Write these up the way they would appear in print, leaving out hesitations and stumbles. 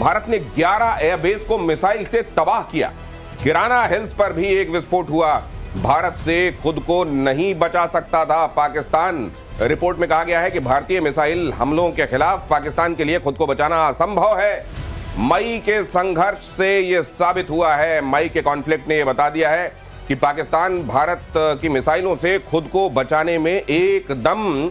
भारत ने 11 एयरबेस को मिसाइल से तबाह किया। किराना हिल्स पर भी एक विस्फोट हुआ। भारत से खुद को नहीं बचा सकता था पाकिस्तान। रिपोर्ट में कहा गया है कि भारतीय मिसाइल हमलों के खिलाफ पाकिस्तान के लिए खुद को बचाना असंभव है। मई के संघर्ष से यह साबित हुआ है। मई के कॉन्फ्लिक्ट ने यह बता दिया है कि पाकिस्तान भारत की मिसाइलों से खुद को बचाने में एकदम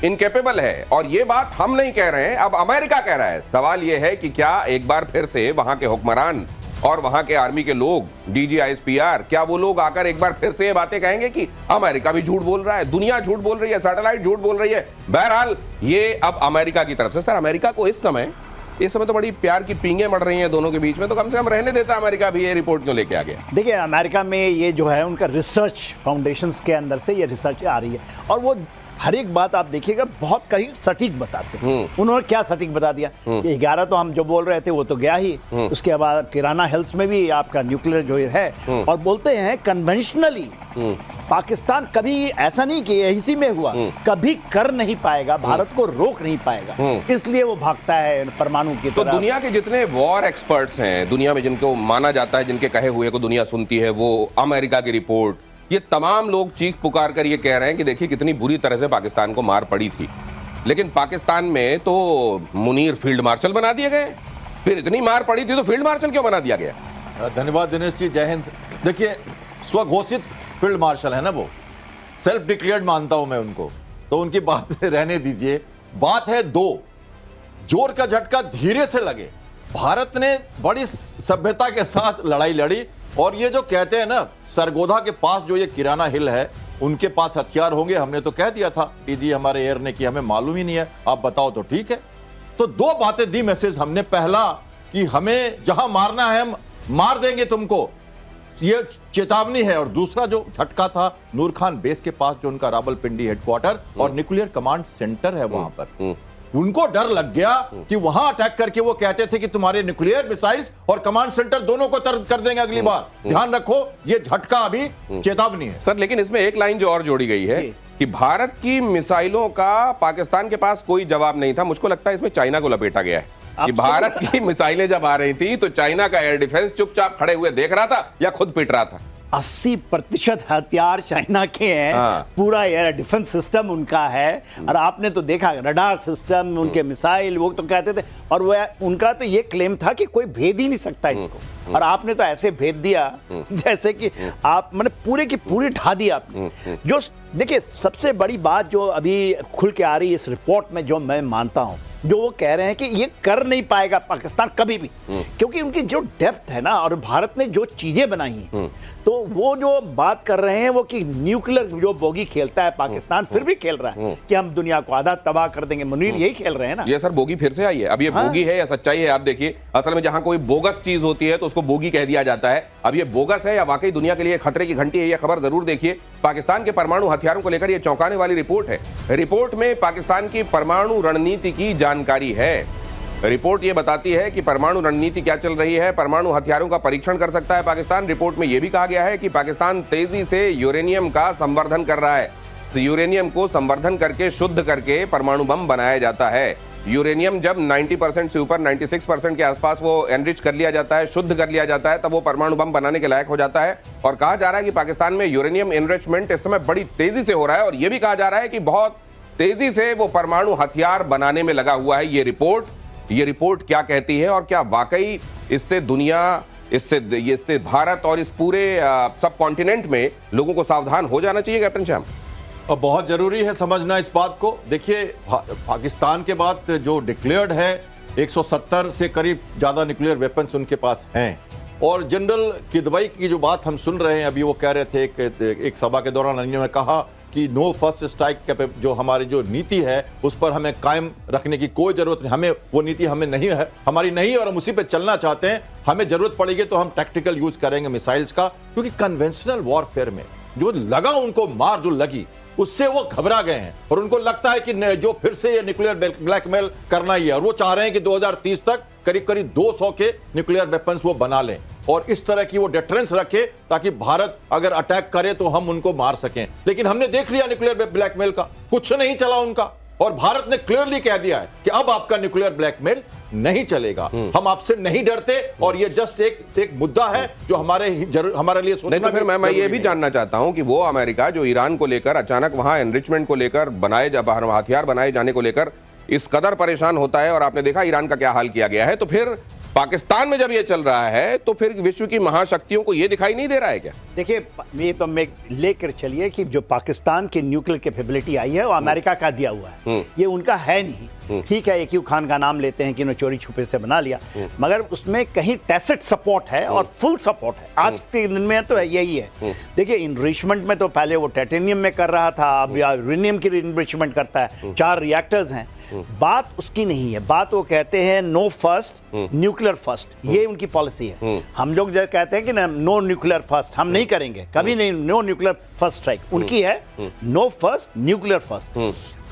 इनकेपेबल है। और ये बात हम नहीं कह रहे हैं, अब अमेरिका कह रहा है। सवाल यह है कि क्या एक बार फिर से वहां के हुक्मरान और वहां के आर्मी के लोग, DGISPR, क्या वो लोग आकर एक बार फिर से ये बातें कहेंगे कि अमेरिका भी झूठ बोल रहा है, दुनिया झूठ बोल रही है, सैटेलाइट झूठ बोल रही है। बहरहाल ये अब अमेरिका की तरफ से। सर, अमेरिका को इस समय तो बड़ी प्यार की पींगे मर रही हैं दोनों के बीच में, तो कम से कम रहने देता अमेरिका भी। ये रिपोर्ट क्यों लेके आ गया? देखिए, अमेरिका में ये जो है उनका रिसर्च फाउंडेशंस के अंदर से ये रिसर्च आ रही है और वो हर एक बात आप देखिएगा बहुत कहीं सटीक बताते हैं। उन्होंने क्या सटीक बता दिया कि 11 तो हम जो बोल रहे थे वो तो गया ही। उसके बाद किराना हिल्स में भी आपका न्यूक्लियर जो है, और बोलते हैं कन्वेंशनली पाकिस्तान कभी ऐसा नहीं कि इसी में हुआ, कभी कर नहीं पाएगा, भारत को रोक नहीं पाएगा, इसलिए वो भागता है परमाणु की तो तरफ। दुनिया के जितने वॉर एक्सपर्ट्स हैं दुनिया में, जिनको माना जाता है, जिनके कहे हुए को दुनिया सुनती है, वो अमेरिका की रिपोर्ट, ये तमाम लोग चीख पुकार कर ये कह रहे हैं कि देखिए कितनी बुरी तरह से पाकिस्तान को मार पड़ी थी, लेकिन पाकिस्तान में तो मुनीर फील्ड मार्शल बना दिए गए। फिर इतनी मार पड़ी थी तो फील्ड मार्शल क्यों बना दिया गया? धन्यवाद दिनेश जी, जय हिंद। देखिए, स्वघोषित फील्ड मार्शल है ना, वो सेल्फ डिक्लेयर्ड मानता हूं मैं उनको, तो उनकी बात रहने दीजिए। बात है दो, जोर का झटका धीरे से लगे। भारत ने बड़ी सभ्यता के साथ लड़ाई लड़ी, और ये जो कहते हैं ना, सरगोधा के पास जो ये किराना हिल है, उनके पास हथियार होंगे, हमने तो कह दिया था, डीजी हमारे एयर ने कि हमें मालूम ही नहीं है, आप बताओ तो ठीक है। तो दो बातें दी मैसेज हमने। पहला कि हमें जहां मारना है हम मार देंगे तुमको, ये चेतावनी है। और दूसरा जो झटका था, नूर खान बेस के पास जो उनका रावलपिंडी हेडक्वार्टर और न्यूक्लियर कमांड सेंटर है, वहां पर उनको डर लग गया कि वहां अटैक करके वो कहते थे कि तुम्हारे न्यूक्लियर मिसाइल्स और कमांड सेंटर दोनों को तर्क कर देंगे अगली बार। ध्यान रखो, ये झटका अभी चेतावनी है। सर, लेकिन इसमें एक लाइन जो और जोड़ी गई है कि भारत की मिसाइलों का पाकिस्तान के पास कोई जवाब नहीं था। मुझको लगता है इसमें चाइना को लपेटा गया है कि भारत की मिसाइलें जब आ रही थी तो चाइना का एयर डिफेंस चुपचाप खड़े हुए देख रहा था या खुद पिट रहा था। 80% हथियार चाइना के हैं। पूरा एयर डिफेंस सिस्टम उनका है। और आपने तो देखा रडार सिस्टम, उनके मिसाइल, वो तो कहते थे। और वो उनका तो ये क्लेम था कि कोई भेद ही नहीं सकता इनको। और आपने तो ऐसे भेद दिया जैसे कि आप मैंने पूरे की पूरी ढा दी आपने। जो देखिए, सबसे बड़ी बात जो अभी खुल के आ रही है इस रिपोर्ट में, जो मैं मानता हूं, जो वो कह रहे हैं कि ये कर नहीं पाएगा पाकिस्तान कभी भी, क्योंकि उनकी जो डेप्थ है ना, और भारत ने जो चीजें बनाई हैं, तो वो जो बात कर रहे हैं वो कि न्यूक्लियर जो बोगी खेलता है पाकिस्तान, फिर भी खेल रहा है कि हम दुनिया को आधा तबाह कर देंगे। मुनीर यही खेल रहे हैं ना। ये सर बोगी फिर से आई है। अब ये बोगी है या सच्चाई है, आप देखिए। असल में जहां कोई बोगस चीज होती है तो उसको बोगी कह दिया जाता है। अब ये बोगस है या वाकई दुनिया के लिए खतरे की घंटी है, यह खबर जरूर देखिए। पाकिस्तान के परमाणु हथियारों को लेकर यह चौंकाने वाली रिपोर्ट है। रिपोर्ट में पाकिस्तान की परमाणु रणनीति की जानकारी है। रिपोर्ट यह बताती है कि परमाणु रणनीति क्या चल रही है। परमाणु हथियारों का परीक्षण कर सकता है पाकिस्तान। रिपोर्ट में यह भी कहा गया है कि पाकिस्तान तेजी से यूरेनियम का संवर्धन कर रहा है। तो यूरेनियम को संवर्धन करके, शुद्ध करके परमाणु बम बनाया जाता है। यूरेनियम जब 90% से ऊपर 96% के आसपास वो एनरिच कर लिया जाता है, शुद्ध कर लिया जाता है, तब वो परमाणु बम बनाने के लायक हो जाता है। और कहा जा रहा है कि पाकिस्तान में यूरेनियम एनरिचमेंट इस समय बड़ी तेजी से हो रहा है। और यह भी कहा जा रहा है कि बहुत तेजी से वो परमाणु हथियार बनाने में लगा हुआ है। ये रिपोर्ट क्या कहती है, और क्या वाकई इससे दुनिया, इससे भारत और इस पूरे सब कॉन्टिनेंट में लोगों को सावधान हो जाना चाहिए, कैप्टन श्याम? और बहुत जरूरी है समझना इस बात को। देखिए, पाकिस्तान के बाद जो डिक्लेयर्ड है 170 से करीब ज्यादा न्यूक्लियर वेपन्स उनके पास हैं। और जनरल किदवई की जो बात हम सुन रहे हैं, अभी वो कह रहे थे एक सभा के दौरान उन्होंने कहा कि नो फर्स्ट स्ट्राइक जो हमारी जो नीति है उस पर हमें कायम रखने की कोई जरूरत नहीं। हमें वो नीति हमें नहीं है, हमारी नहीं, और हम उसी पे चलना चाहते हैं। हमें जरूरत पड़ेगी तो हम टैक्टिकल यूज करेंगे मिसाइल्स का, क्योंकि कन्वेंशनल वॉरफेयर में जो लगा उनको मार जो लगी, उससे वो घबरा गए हैं। और उनको लगता है कि जो फिर से ये न्यूक्लियर ब्लैकमेल करना ही है। और वो चाह रहे हैं कि 2030 तक करीब करीब 200 के न्यूक्लियर वेपन्स वो बना लें, और इस तरह की वो डिटरेंस रखे ताकि भारत अगर अटैक करे तो हम उनको मार सकें। लेकिन हमने देख लिया न्यूक्लियर ब्लैकमेल का कुछ नहीं चला उनका। और भारत ने क्लियरली कह दिया है कि अब आपका न्यूक्लियर ब्लैकमेल नहीं चलेगा, हम आपसे नहीं डरते, और ये जस्ट एक मुद्दा है जो हमारे लिए सोचना। नहीं तो फिर मैं ये भी जानना चाहता हूं कि वो अमेरिका जो ईरान को लेकर अचानक वहां एनरिचमेंट को लेकर हथियार बनाए जाने को लेकर इस कदर परेशान होता है, और आपने देखा ईरान का क्या हाल किया गया है, तो फिर पाकिस्तान में जब ये चल रहा है तो फिर विश्व की महाशक्तियों को ये दिखाई नहीं दे रहा है क्या? देखिए, ये तो मैं लेकर चलिए कि जो पाकिस्तान की न्यूक्लियर कैपेबिलिटी आई है वो अमेरिका का दिया हुआ है, ये उनका है नहीं। ठीक है, एक्यू खान का नाम लेते हैं कि उन्होंने चोरी छुपे से बना लिया, मगर उसमें कहीं टैसिट सपोर्ट है और फुल सपोर्ट है। आज के दिन में तो यही है। देखिए, इनरिचमेंट में तो पहले वो टाइटेनियम में कर रहा था, अब यूरेनियम की इनरिचमेंट करता है। 4 रिएक्टर्स हैं। बात उसकी नहीं है, बात वो कहते हैं नो फर्स्ट न्यूक्लियर फर्स्ट, ये उनकी पॉलिसी है। हम लोग जो कहते हैं कि नो न्यूक्लियर फर्स्ट, हम नहीं करेंगे कभी नहीं, नो न्यूक्लियर फर्स्ट स्ट्राइक। उनकी है नो फर्स्ट न्यूक्लियर फर्स्ट,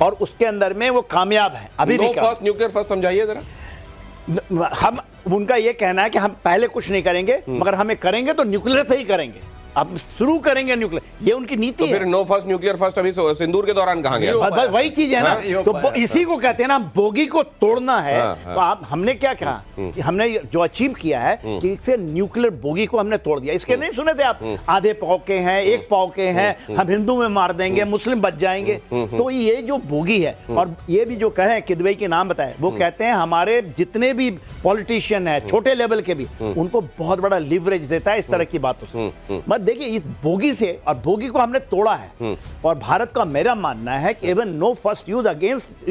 और उसके अंदर में वो कामयाब है। अभी नो फर्स्ट न्यूक्लियर फर्स्ट समझाइए जरा। हम उनका ये कहना है कि हम पहले कुछ नहीं करेंगे, मगर हमें करेंगे तो न्यूक्लियर से ही करेंगे, अब शुरू करेंगे न्यूक्लियर, ये उनकी नीति तो है। फिर नो फर्स्ट न्यूक्लियर फर्स्ट अभी सिंदूर के दौरान कहां गया? बस वही चीज है ना, तो इसी को कहते हैं ना, बोगी को तोड़ना है। तो आप हमने क्या कहा कि हमने जो अचीव किया है कि इससे न्यूक्लियर बोगी को हमने तोड़ दिया। इसके नहीं सुने थे आप, आधे पाव के हैं, एक पाव के हैं, हम हिंदू में मार देंगे, मुस्लिम बच जाएंगे। तो ये जो बोगी है, और ये भी जो कहें किदवई के नाम बताए, वो कहते हैं हमारे जितने भी पॉलिटिशियन है छोटे लेवल के भी, उनको बहुत बड़ा लिवरेज देता है इस तरह की बातों से। मत देखिए, इस बोगी से, और बोगी को हमने तोड़ा है, और भारत का मेरा मानना है कि even know first use against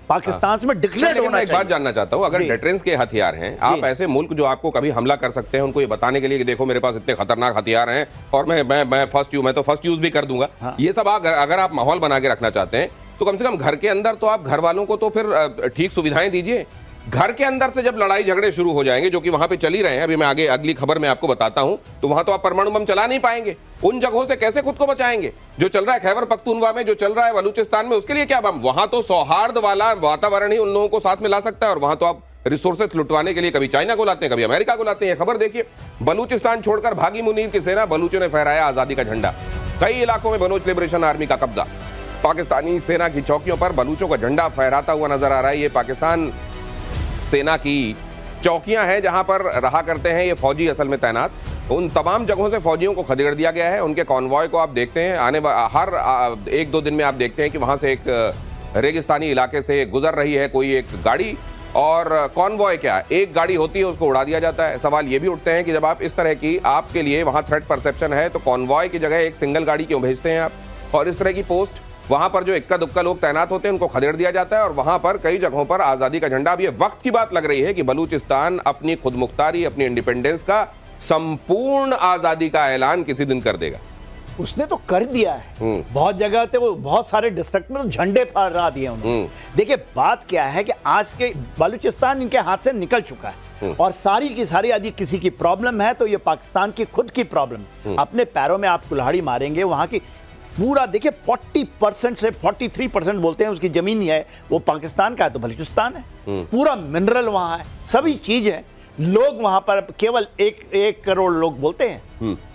Pakistan में डिक्लेयर होना चाहिए। एक बात जानना चाहता हूं, अगर डेटरेंस के हथियार हैं, आप ऐसे मुल्क जो आपको कभी हमला कर सकते हैं, उनको ये बताने के लिए कि देखो मेरे पास इतने खतरनाक हथियार हैं और मैं तो फर्स्ट यूज भी कर दूंगा, ये सब अगर आप माहौल बना के रखना चाहते हैं तो कम से कम घर के अंदर तो आप घर वालों को तो फिर ठीक सुविधाएं दीजिए। घर के अंदर से जब लड़ाई झगड़े शुरू हो जाएंगे, जो कि वहां पे चल ही रहे हैं, अभी मैं आगे अगली खबर में आपको बताता हूं, तो वहां तो आप परमाणु बम चला नहीं पाएंगे। उन जगहों से कैसे खुद को बचाएंगे? जो चल रहा है खैबर पख्तूनवा में, जो चल रहा है बलूचिस्तान में, उसके लिए क्या बम? वहां तो सौहार्द वाला वातावरण ही उन लोगों को साथ में ला सकता है, और वहां तो आप रिसोर्सेज लुटवाने के लिए कभी चाइना को लाते हैं, कभी अमेरिका को लाते हैं। खबर देखिए, बलूचिस्तान छोड़कर भागी मुनीर की सेना, बलूचों ने फहराया आजादी का झंडा। कई इलाकों में बलूच लिबरेशन आर्मी का कब्जा, पाकिस्तानी सेना की चौकियों पर बलूचों का झंडा फहराता हुआ नजर आ रहा है। ये पाकिस्तान सेना की चौकियां हैं जहां पर रहा करते हैं ये फौजी असल में तैनात। उन तमाम जगहों से फौजियों को खदेड़ दिया गया है। उनके कॉन्वॉय को आप देखते हैं, हर 1-2 दिन में आप देखते हैं कि वहां से एक रेगिस्तानी इलाके से गुजर रही है कोई एक गाड़ी, और कॉन्वॉय क्या, एक गाड़ी होती है उसको उड़ा दिया जाता है। सवाल ये भी उठते हैं कि जब आप इस तरह की, आपके लिए वहां थ्रेट परसेप्शन है, तो कॉन्वॉय की जगह एक सिंगल गाड़ी क्यों भेजते हैं आप? और इस तरह की पोस्ट वहां पर जो इक्का दुक्का लोग तैनात होते हैं उनको खदेड़ दिया जाता है, और वहां पर कई जगहों पर आजादी का झंडा। अब ये वक्त की बात लग रही है कि बलूचिस्तान अपनी खुदमुख्तारी, अपनी इंडिपेंडेंस का, संपूर्ण आजादी का ऐलान किसी दिन कर देगा। उसने तो कर दिया है, बहुत जगह थे, वो बहुत सारे डिस्ट्रिक्ट में तो झंडे फहरा दिए उन्होंने। देखिए, बात क्या है कि आज के बलूचिस्तान इनके हाथ से निकल चुका है, और सारी की सारी यदि किसी की प्रॉब्लम है तो ये पाकिस्तान की खुद की प्रॉब्लम। अपने पैरों में आप कुल्हाड़ी मारेंगे, वहां की पूरा देखिए 40% से 43% बोलते हैं उसकी जमीन ही है, वो पाकिस्तान का है तो बलूचिस्तान है। पूरा मिनरल वहां है, सभी चीज है। लोग वहां पर केवल एक करोड़ लोग बोलते हैं,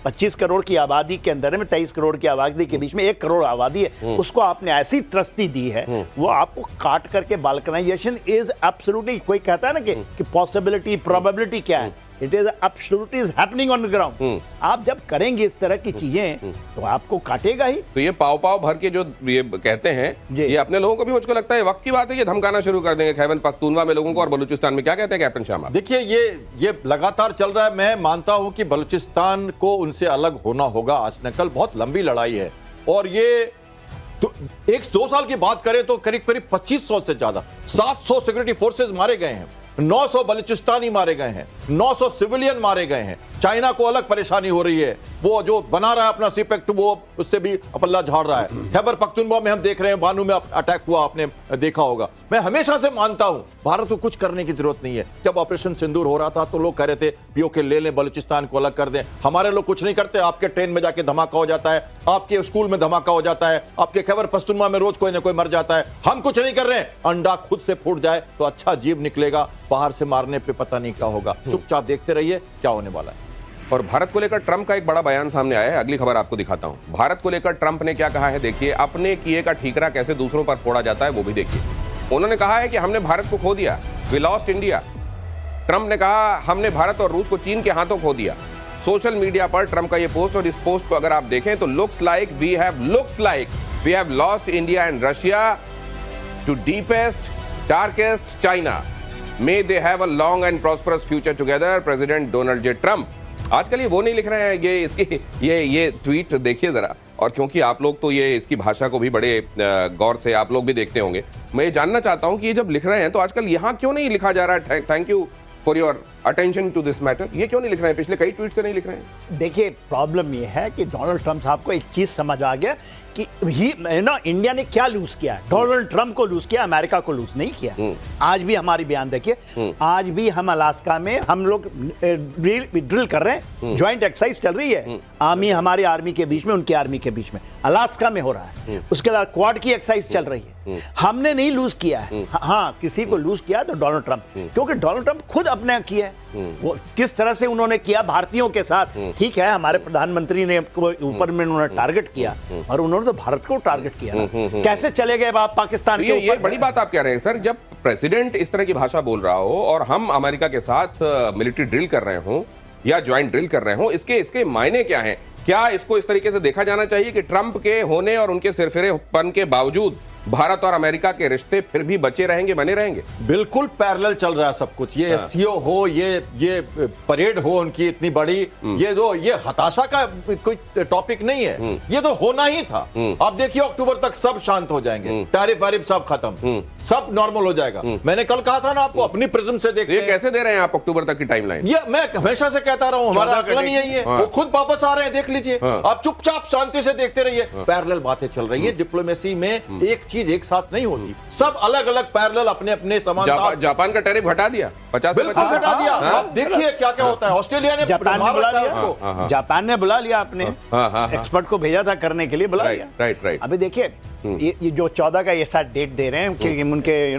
25 करोड़ की आबादी के अंदर में 23 करोड़ की आबादी के बीच में 1 करोड़ आबादी है, उसको आपने ऐसी त्रस्ती दी है, वो आपको काट करके बाल्कनाइजेशन इज एब्सोल्युटली, कोई कहता है ना कि पॉसिबिलिटी प्रोबेबिलिटी क्या है, it is absolutely is happening on the ground. आप जब करेंगे इस तरह की चीजें तो आपको काटेगा ही। तो ये पाव पाव भर के जो ये कहते हैं, ये अपने लोगों को भी मुझको लगता है वक्त की बात है, ये धमकाना शुरू कर देंगे खैबर पख्तूनवा में लोगों को, और बलूचिस्तान में। क्या कहते हैं कैप्टन शाह? देखिए, ये लगातार चल रहा है। मैं मानता हूं कि बलूचिस्तान को उनसे अलग होना होगा आज न कल, बहुत लंबी लड़ाई है, और ये तो 1-2 साल की बात करें तो करीब 2500 से ज्यादा 700 सिक्योरिटी फोर्सेस मारे गए हैं, 900 बलूचिस्तानी मारे गए हैं, 900 सिविलियन मारे गए हैं। चाइना को अलग परेशानी हो रही है, वो जो बना रहा है अपना सीपेक्ट, वो उससे भी पल्ला झाड़ रहा है। खैबर पख्तूनवा में हम देख रहे हैं, बानू में अटैक हुआ, आपने देखा होगा। मैं हमेशा से मानता हूं भारत को कुछ करने की जरूरत नहीं है। जब ऑपरेशन सिंदूर हो रहा था तो लोग कह रहे थे पीओके ले लें, बलूचिस्तान को अलग कर दें। हमारे लोग कुछ नहीं करते, आपके ट्रेन में जाके धमाका हो जाता है, आपके स्कूल में धमाका हो जाता है, आपके खैबर पख्तूनवा में रोज कोई ना कोई मर जाता है। हम कुछ नहीं कर रहे हैं। अंडा खुद से फूट जाए तो अच्छा जीव निकलेगा, बाहर से मारने पे पता नहीं क्या होगा। चुपचाप देखते रहिए क्या होने वाला है। और भारत को लेकर ट्रंप का एक बड़ा बयान सामने आया है, अगली खबर आपको दिखाता हूं। भारत को लेकर ट्रंप ने क्या कहा है, देखिए। अपने किए का ठीकरा कैसे दूसरों पर फोड़ा जाता है, वो भी देखिए। उन्होंने कहा है कि हमने भारत को खो दिया, वी लॉस्ट इंडिया। ट्रंप ने कहा हमने भारत और रूस को चीन के हाथों खो दिया। सोशल मीडिया पर ट्रंप का ये पोस्ट, और इस पोस्ट को अगर आप देखें तो looks like we have lost India and Russia to deepest darkest China, may they have a long and prosperous future together, President Donald J Trump. आजकल ये वो नहीं लिख रहे हैं, ये इसकी ये ट्वीट देखिए जरा, और क्योंकि आप लोग तो ये इसकी भाषा को भी बड़े गौर से आप लोग भी देखते होंगे, मैं ये जानना चाहता हूं कि ये जब लिख रहे हैं तो आजकल यहाँ क्यों नहीं लिखा जा रहा है thank you for your attention to this matter, ये क्यों नहीं लिख रहे हैं? पिछले कई ट्वीट से नहीं लिख रहे हैं। देखिए प्रॉब्लम ये है कि डोनाल्ड ट्रंप साहब को एक चीज समझ आ गया कि इंडिया ने क्या लूज किया है। डोनाल्ड ट्रंप को लूज किया, अमेरिका को लूज नहीं किया। आज भी हमारी बयान देखिए, आज भी हम अलास्का में हम लोग ड्रिल कर रहे हैं, ज्वाइंट एक्सरसाइज चल रही है, आर्मी हमारी आर्मी के बीच में, उनकी आर्मी के बीच में, अलास्का में हो रहा है। उसके अलावा क्वाड की एक्सरसाइज चल रही है। हमने नहीं लूज किया है। हाँ, किसी को लूज किया तो डोनाल्ड ट्रंप, क्योंकि डोनाल्ड ट्रंप खुद अपने किया है। वो किस तरह से उन्होंने किया भारतीयों के साथ, ठीक है, हमारे प्रधानमंत्री ने ऊपर में उन्होंने टारगेट किया, और उन्होंने तो भारत को टारगेट किया ना। कैसे चले गए आप पाकिस्तान के ऊपर? ये बड़ी बात आप कह रहे हैं सर, जब प्रेसिडेंट इस तरह की भाषा बोल रहा हो और हम अमेरिका के साथ मिलिट्री ड्रिल कर रहे हो या ज्वाइंट ड्रिल कर रहे हो, इसके मायने क्या हैं? क्या इसको इस तरीके से देखा जाना चाहिए कि ट्रंप के होने और उनके सिरफिरेपन के बावजूद भारत और अमेरिका के रिश्ते फिर भी बचे रहेंगे, बने रहेंगे? बिल्कुल पैरेलल चल रहा है सब कुछ। ये एससीओ हो, ये परेड हो उनकी इतनी बड़ी, ये हताशा का कोई टॉपिक नहीं है, ये तो होना ही था। आप देखिए अक्टूबर तक सब शांत हो जाएंगे, टैरिफ वारिफ सब खत्म, सब नॉर्मल हो जाएगा। मैंने कल कहा था ना आपको, अपनी प्रिज्म से देखते हैं। ये कैसे दे रहे हैं आप अक्टूबर तक की टाइमलाइन? ये मैं हमेशा से कहता रहा हूं, हमारा आकलन यही है। वो खुद वापस आ रहे हैं, देख लीजिए। आप चुपचाप शांति से देखते रहिए। पैरेलल बातें चल रही है। डिप्लोमेसी में एक चीज एक साथ नहीं होती, सब अलग अलग पैरेलल अपने अपने समानता। जापान का टैरिफ हटा दिया, 50 बिल्कुल हटा दिया। आप देखिए क्या क्या होता है। ऑस्ट्रेलिया ने जापान ने बुला लिया, अपने एक्सपर्ट को भेजा था करने के लिए, बुला लिया। राइट। अभी देखिए ये जो 14 का ऐसा डेट दे रहे हैं कि उनके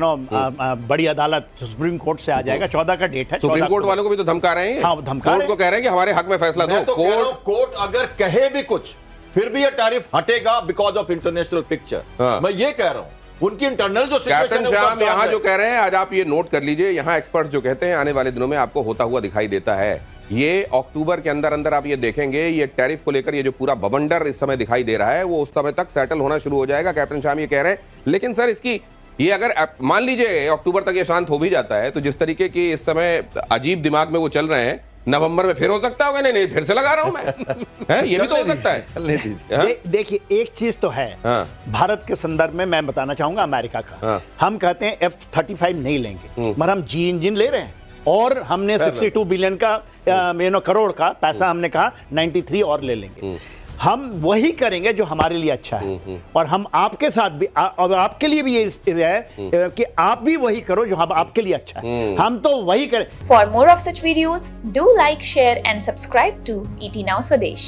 बड़ी अदालत सुप्रीम कोर्ट से आ जाएगा, 14 का डेट है। सुप्रीम कोर्ट वालों को भी तो धमका रहे हैं। हाँ, धमका कोर्ट को कह रहे हैं कि हमारे हक में फैसला दो। कोर्ट अगर कहे भी कुछ, फिर भी ये टैरिफ हटेगा बिकॉज ऑफ इंटरनेशनल पिक्चर। मैं ये कह रहा हूं, उनकी इंटरनल जो कैप्टन श्याम यहाँ जो कह रहे हैं, आज आप ये नोट कर लीजिए, यहाँ एक्सपर्ट्स जो कहते हैं आने वाले दिनों में आपको होता हुआ दिखाई देता है। ये अक्टूबर के अंदर आप ये देखेंगे, ये टैरिफ को लेकर ये जो पूरा बवंडर इस समय दिखाई दे रहा है, वो उस समय तक सेटल होना शुरू हो जाएगा। कैप्टन श्याम ये कह रहे हैं। लेकिन सर इसकी ये अगर मान लीजिए अक्टूबर तक ये शांत हो भी जाता है, तो जिस तरीके की इस समय अजीब दिमाग में वो चल रहे हैं, नवंबर में फिर हो सकता होगा। नहीं फिर से लगा रहा हूं मैं। ये भी तो हो सकता है। देखिए एक चीज तो है, भारत के संदर्भ में मैं बताना चाहूंगा अमेरिका का। हम कहते हैं F-35 नहीं लेंगे, मगर हम जी इंजन ले रहे हैं, और हमने 62 बिलियन का करोड़ का पैसा हमने कहा 93 और ले लेंगे। हम वही करेंगे जो हमारे लिए अच्छा है, और हम आपके साथ भी और आपके लिए भी ये है कि आप भी वही करो जो आपके लिए अच्छा है। हम तो वही करें। For more of such videos, do like, share and subscribe to ET Now Swadesh.